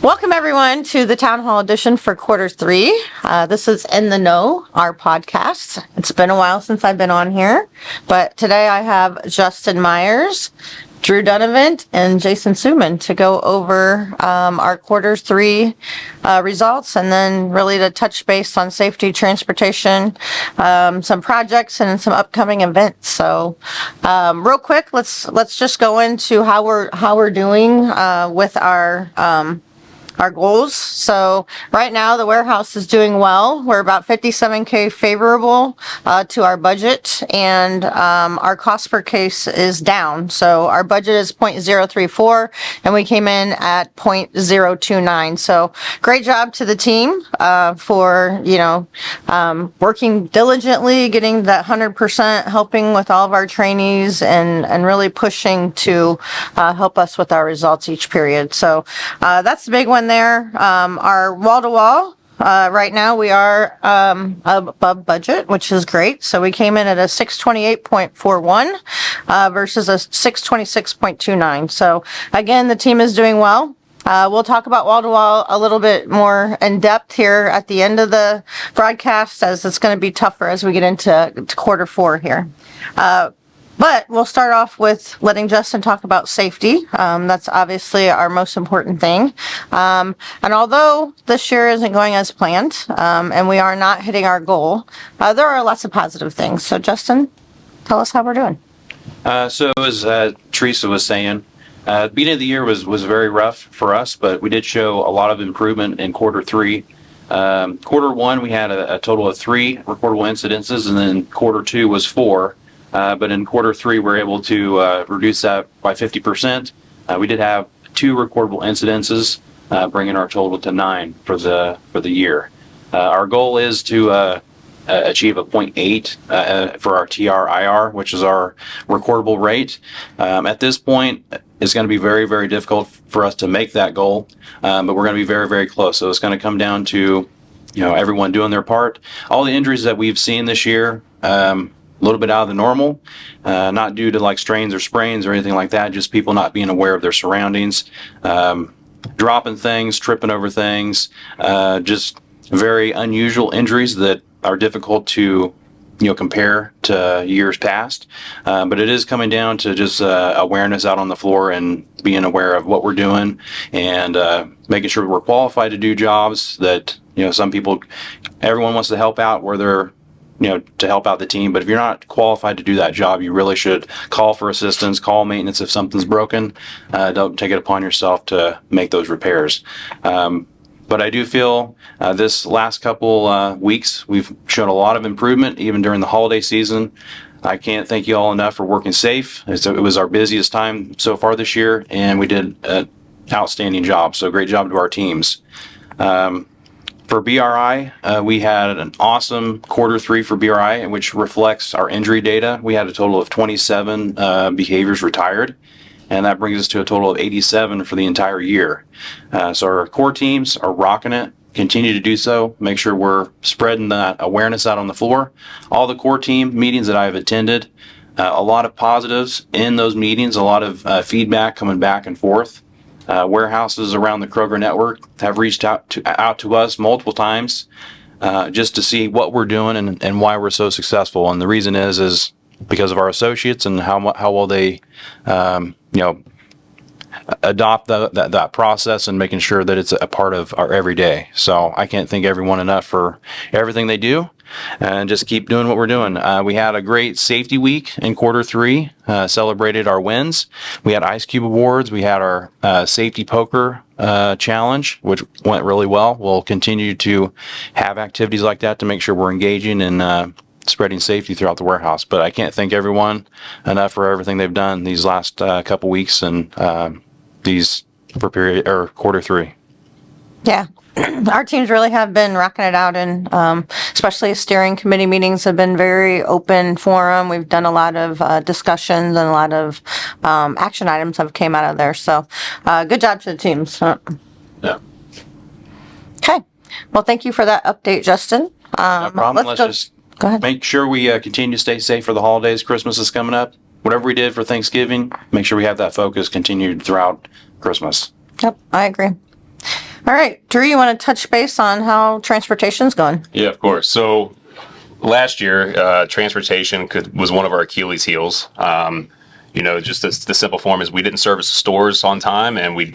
Welcome, everyone, to the Town Hall edition for quarter three. This is In the Know, our podcast. It's been a while since I've been on here, but today I have Justin Myers, Drew Donovan, and Jason Suman to go over our quarter three results, and then really to touch base on safety, transportation, some projects, and some upcoming events. So, real quick, let's just go into how we're doing with our goals. So right now the warehouse is doing well. We're about $57K favorable to our budget, and our cost per case is down. So our budget is 0.034 and we came in at 0.029. So great job to the team for working diligently, getting that 100%, helping with all of our trainees, and really pushing to help us with our results each period. So that's the big one there. Our wall-to-wall, right now we are above budget, which is great. So we came in at a 628.41 versus a 626.29. So again, the team is doing well. We'll talk about wall-to-wall a little bit more in depth here at the end of the broadcast, as it's going to be tougher as we get into quarter four here. But we'll start off with letting Justin talk about safety. That's obviously our most important thing. And although this year isn't going as planned, and we are not hitting our goal, there are lots of positive things. So Justin, tell us how we're doing. So as Teresa was saying, the beginning of the year was very rough for us, but we did show a lot of improvement in quarter three. Quarter one, we had a total of 3 recordable incidences, and then quarter two was 4. But in quarter three, we're able to reduce that by 50%. We did have 2 recordable incidences, bringing our total to 9 for the year. Our goal is to achieve a 0.8 for our TRIR, which is our recordable rate. At this point, it's going to be very, very difficult for us to make that goal, but we're going to be very, very close. So it's going to come down to everyone doing their part. All the injuries that we've seen this year, a little bit out of the normal, not due to like strains or sprains or anything like that, just people not being aware of their surroundings, dropping things, tripping over things, just very unusual injuries that are difficult to compare to years past. But it is coming down to just awareness out on the floor and being aware of what we're doing, and making sure we're qualified to do jobs that some people, everyone wants to help out where they're to help out the team. But if you're not qualified to do that job, you really should call for assistance, call maintenance if something's broken. Don't take it upon yourself to make those repairs. But I do feel this last couple weeks, we've shown a lot of improvement, even during the holiday season. I can't thank you all enough for working safe. It was our busiest time so far this year, and we did an outstanding job. So great job to our teams. For BRI, we had an awesome quarter three for BRI, which reflects our injury data. We had a total of 27 behaviors retired, and that brings us to a total of 87 for the entire year. So our core teams are rocking it. Continue to do so. Make sure we're spreading that awareness out on the floor. All the core team meetings that I've attended, a lot of positives in those meetings, a lot of feedback coming back and forth. Warehouses around the Kroger network have reached out to us multiple times, just to see what we're doing and why we're so successful. And the reason is because of our associates and how well they adopt that process and making sure that it's a part of our everyday. So I can't thank everyone enough for everything they do, and just keep doing what we're doing. We had a great safety week in quarter three, celebrated our wins. We had Ice Cube Awards. We had our safety poker challenge, which went really well. We'll continue to have activities like that to make sure we're engaging and spreading safety throughout the warehouse. But I can't thank everyone enough for everything they've done these last couple weeks and these for period or quarter three. Yeah. Our teams really have been rocking it out, and especially steering committee meetings have been very open forum. We've done a lot of discussions, and a lot of action items have came out of there. So good job to the teams. Yeah. Okay. Well, thank you for that update, Justin. No problem. Let's just go ahead. Make sure we continue to stay safe for the holidays. Christmas is coming up. Whatever we did for Thanksgiving, make sure we have that focus continued throughout Christmas. Yep, I agree. All right, Drew, you want to touch base on how transportation's going? Yeah, of course. So last year, transportation was one of our Achilles heels. Just the simple form is we didn't service the stores on time, and we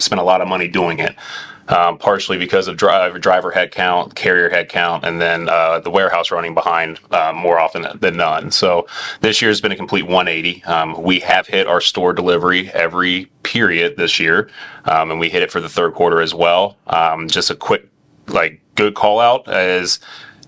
spent a lot of money doing it. Partially because of driver headcount, carrier headcount, and then the warehouse running behind more often than none. So this year has been a complete 180. We have hit our store delivery every period this year, and we hit it for the third quarter as well. Just a quick, good call out is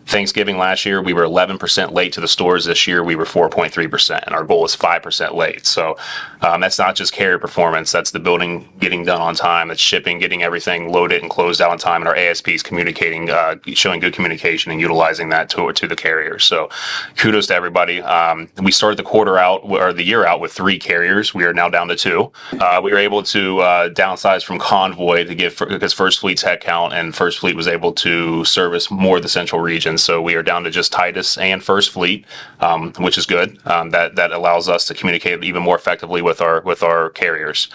Thanksgiving last year, we were 11% late to the stores. This year, we were 4.3%, and our goal is 5% late. So that's not just carrier performance. That's the building getting done on time. That's shipping, getting everything loaded and closed out on time, and our ASPs communicating, showing good communication and utilizing that to the carriers. So kudos to everybody. We started the year out with 3 carriers. We are now down to 2. We were able to downsize from Convoy because First Fleet's headcount, and First Fleet was able to service more of the central region. So we are down to just Titus and First Fleet, which is good. That allows us to communicate even more effectively with our carriers.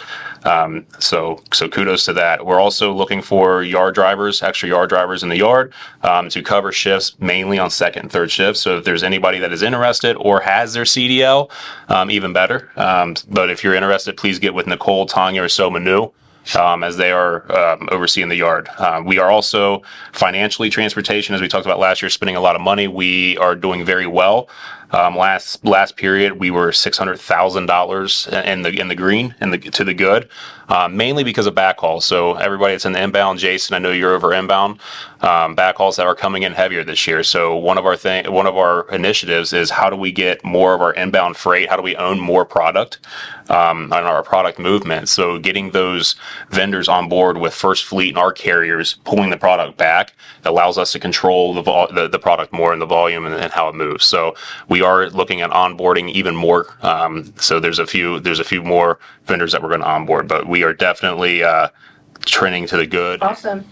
So kudos to that. We're also looking for extra yard drivers in the yard to cover shifts mainly on second and third shifts. So if there's anybody that is interested or has their CDL, even better. But if you're interested, please get with Nicole, Tanya, or So Manu. As they are overseeing the yard. We are also financially transportation, as we talked about last year, spending a lot of money. We are doing very well. Last period, we were $600,000 in the green to the good, mainly because of backhaul. So everybody that's in the inbound, Jason, I know you're over inbound. Backhauls that are coming in heavier this year. So one of our initiatives is how do we get more of our inbound freight? How do we own more product on our product movement? So getting those vendors on board with First Fleet and our carriers pulling the product back allows us to control the product more and the volume and how it moves. So we are looking at onboarding even more. So there's a few more vendors that we're going to onboard, but we are definitely trending to the good. Awesome.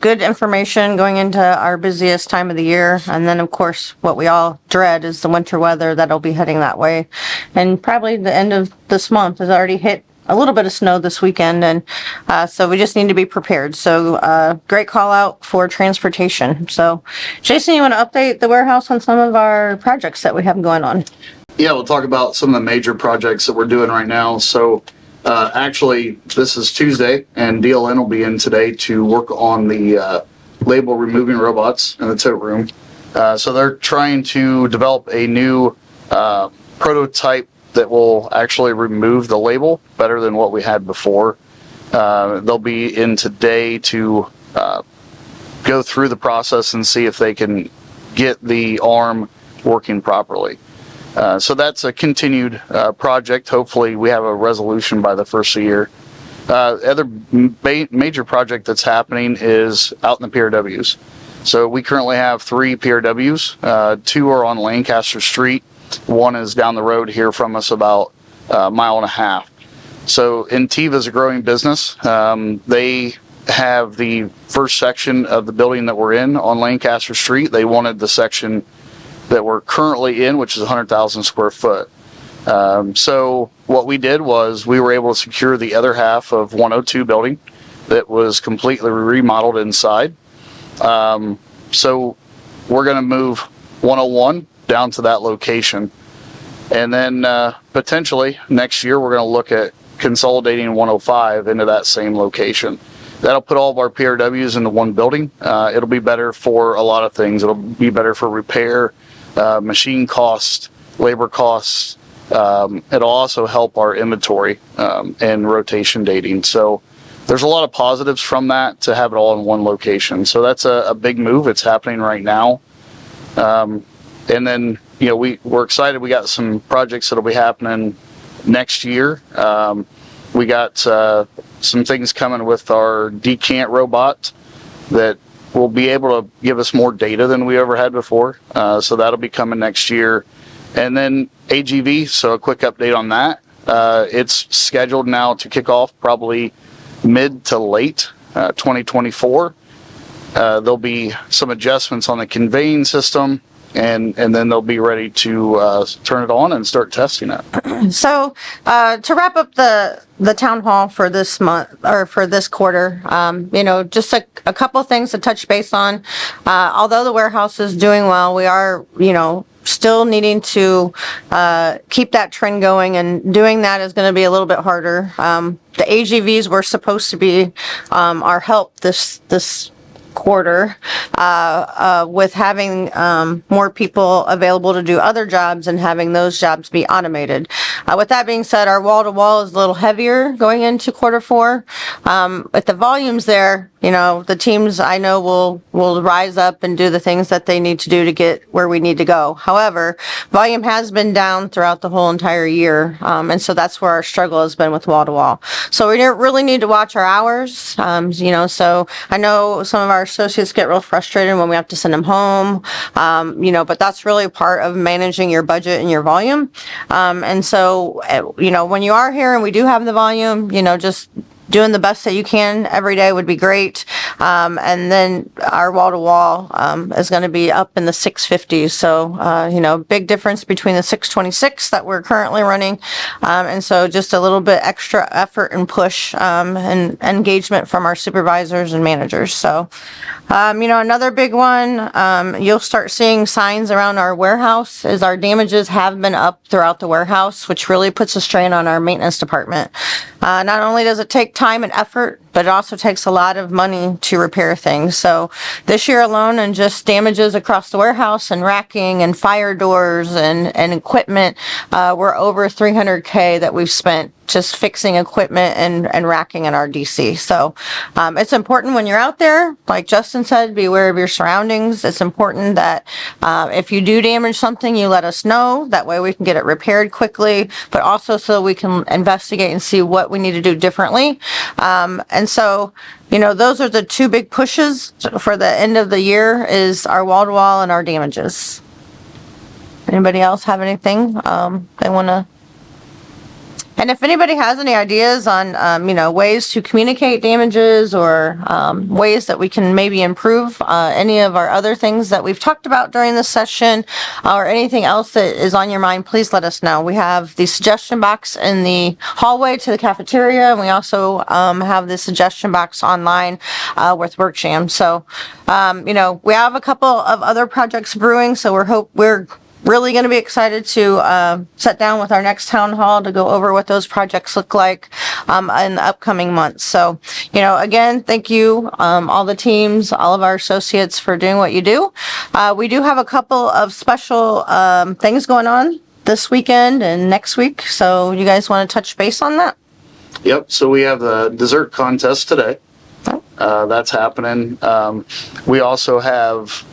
Good information going into our busiest time of the year. And then, of course, what we all dread is the winter weather that'll be heading that way. And probably the end of this month has already hit a little bit of snow this weekend. And so we just need to be prepared. So great call out for transportation. So, Jason, you want to update the warehouse on some of our projects that we have going on? Yeah, we'll talk about some of the major projects that we're doing right now. So actually, this is Tuesday, and DLN will be in today to work on the label removing robots in the tote room. So they're trying to develop a new prototype that will actually remove the label better than what we had before. They'll be in today to go through the process and see if they can get the arm working properly. So that's a continued project. Hopefully we have a resolution by the first of the year. Other major project that's happening is out in the PRWs. So we currently have 3 PRWs. 2 are on Lancaster Street. 1 is down the road here from us about a mile and a half. So Intiva is a growing business. They have the first section of the building that we're in on Lancaster Street. They wanted the section that we're currently in, which is 100,000 square foot. So what we did was we were able to secure the other half of 102 building that was completely remodeled inside. So we're going to move 101 down to that location. And then potentially next year, we're going to look at consolidating 105 into that same location. That'll put all of our PRWs into one building. It'll be better for a lot of things. It'll be better for repair, machine costs, labor costs. It'll also help our inventory and rotation dating. So there's a lot of positives from that to have it all in one location. So that's a big move. It's happening right now. And then, we're excited. We got some projects that'll be happening next year. We got some things coming with our decant robot that will be able to give us more data than we ever had before. So that'll be coming next year. And then AGV, so a quick update on that. It's scheduled now to kick off probably mid to late 2024. There'll be some adjustments on the conveying system. and then they'll be ready to turn it on and start testing it. So, to wrap up the town hall for this month or for this quarter, just a couple of things to touch base on. Although the warehouse is doing well, we are, still needing to keep that trend going, and doing that is going to be a little bit harder. The AGVs were supposed to be our help this quarter with having more people available to do other jobs and having those jobs be automated. With that being said, our wall-to-wall is a little heavier going into quarter four. With the volumes there, the teams I know will rise up and do the things that they need to do to get where we need to go. However, volume has been down throughout the whole entire year, and so that's where our struggle has been with wall-to-wall. So we really need to watch our hours, so I know some of our associates get real frustrated when we have to send them home, but that's really part of managing your budget and your volume. And so, when you are here and we do have the volume, just doing the best that you can every day would be great. And then our wall-to-wall is going to be up in the 650s. So, big difference between the 626 that we're currently running. And so just a little bit extra effort and push and engagement from our supervisors and managers. So, another big one, you'll start seeing signs around our warehouse as our damages have been up throughout the warehouse, which really puts a strain on our maintenance department. Not only does it take time and effort, but it also takes a lot of money to repair things. So this year alone, and just damages across the warehouse and racking and fire doors and equipment, we're over $300K that we've spent just fixing equipment and racking in our DC. So it's important when you're out there, like Justin said, be aware of your surroundings. It's important that if you do damage something, you let us know. That way we can get it repaired quickly, but also so we can investigate and see what we need to do differently. And so, those are the two big pushes for the end of the year, is our wall-to-wall and our damages. Anybody else have anything they want to? And if anybody has any ideas on, ways to communicate damages or ways that we can maybe improve any of our other things that we've talked about during this session, or anything else that is on your mind, please let us know. We have the suggestion box in the hallway to the cafeteria, and we also have the suggestion box online with WorkJam. So, we have a couple of other projects brewing, so we're really going to be excited to sit down with our next town hall to go over what those projects look like in the upcoming months. So, again, thank you, all the teams, all of our associates for doing what you do. We do have a couple of special things going on this weekend and next week. So you guys want to touch base on that? Yep, so we have the dessert contest today. That's happening. We also have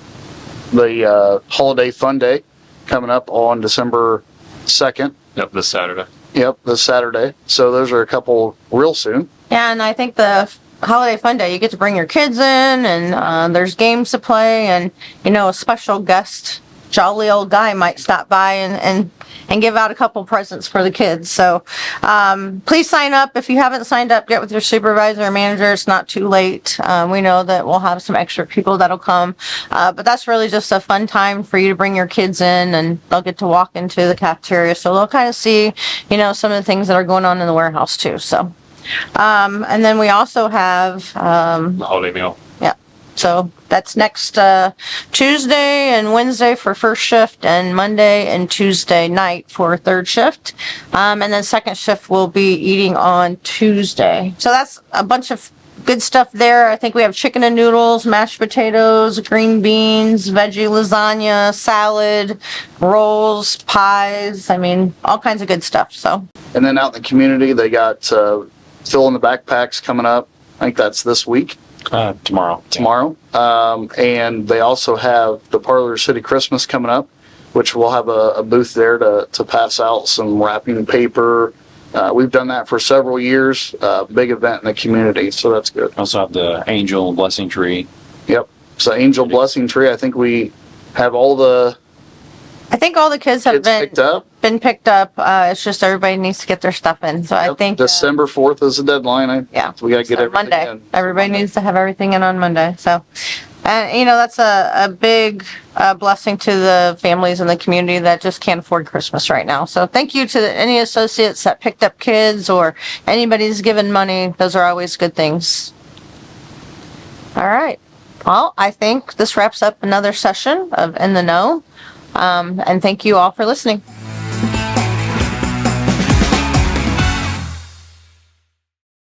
the Holiday Fun Day coming up on December 2nd. Yep, this Saturday. Yep, this Saturday. So those are a couple real soon. Yeah, and I think the Holiday Fun Day, you get to bring your kids in, and there's games to play, and, a special guest, jolly old guy might stop by and give out a couple presents for the kids. So please sign up. If you haven't signed up, get with your supervisor or manager. It's not too late. We know that we'll have some extra people that'll come. But that's really just a fun time for you to bring your kids in, and they'll get to walk into the cafeteria. So they'll kind of see, some of the things that are going on in the warehouse too. So, and then we also have The holiday meal. so that's next Tuesday and Wednesday for first shift, and Monday and Tuesday night for third shift. And then second shift will be eating on Tuesday. So that's a bunch of good stuff there. I think we have chicken and noodles, mashed potatoes, green beans, veggie lasagna, salad, rolls, pies. All kinds of good stuff. So. And then out in the community, they got fill in the backpacks coming up. I think that's this week. Tomorrow. And they also have the Parlor City Christmas coming up, which we'll have a booth there to pass out some wrapping paper. We've done that for several years. Big event in the community, so that's good. Also have the Angel Blessing Tree. Yep. So Angel Blessing Tree, I think we have all the I think all the kids have picked up. been picked up. It's just everybody needs to get their stuff in. So I Yep. think December 4th is the deadline. Yeah. So we got to get so everything Monday. in. Everybody needs to have everything in on Monday. So And, that's a big blessing to the families in the community that just can't afford Christmas right now. So thank you to any associates that picked up kids or anybody's given money. Those are always good things. All right. Well, I think this wraps up another session of In the Know. And thank you all for listening.